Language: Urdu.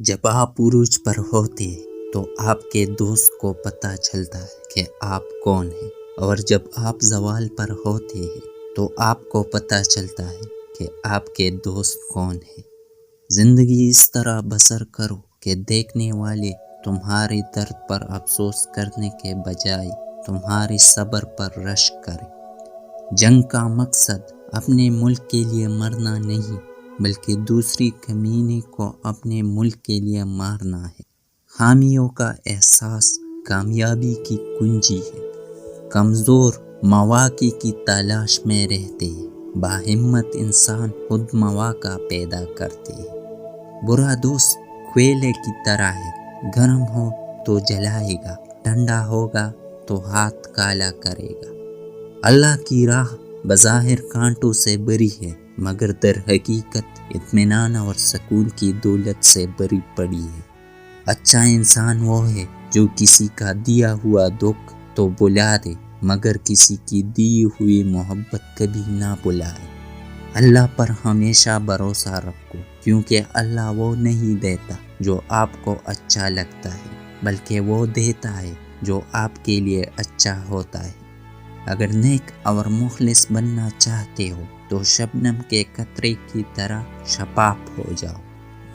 جب آپ عروج پر ہوتے تو آپ کے دوست کو پتہ چلتا ہے کہ آپ کون ہیں، اور جب آپ زوال پر ہوتے ہیں تو آپ کو پتہ چلتا ہے کہ آپ کے دوست کون ہیں۔ زندگی اس طرح بسر کرو کہ دیکھنے والے تمہارے درد پر افسوس کرنے کے بجائے تمہارے صبر پر رشک کریں۔ جنگ کا مقصد اپنے ملک کے لیے مرنا نہیں بلکہ دوسری کمینے کو اپنے ملک کے لیے مارنا ہے۔ خامیوں کا احساس کامیابی کی کنجی ہے۔ کمزور مواقع کی تلاش میں رہتے ہیں، باہمت انسان خود مواقع پیدا کرتے ہیں۔ برا دوست کوئلے کی طرح ہے، گرم ہو تو جلائے گا، ٹھنڈا ہوگا تو ہاتھ کالا کرے گا۔ اللہ کی راہ بظاہر کانٹوں سے بری ہے مگر در حقیقت اطمینان اور سکون کی دولت سے بری پڑی ہے۔ اچھا انسان وہ ہے جو کسی کا دیا ہوا دکھ تو بلا دے مگر کسی کی دی ہوئی محبت کبھی نہ بلائے۔ اللہ پر ہمیشہ بھروسہ رکھو، کیونکہ اللہ وہ نہیں دیتا جو آپ کو اچھا لگتا ہے بلکہ وہ دیتا ہے جو آپ کے لیے اچھا ہوتا ہے۔ اگر نیک اور مخلص بننا چاہتے ہو تو شبنم کے قطرے کی طرح شفاف ہو جاؤ۔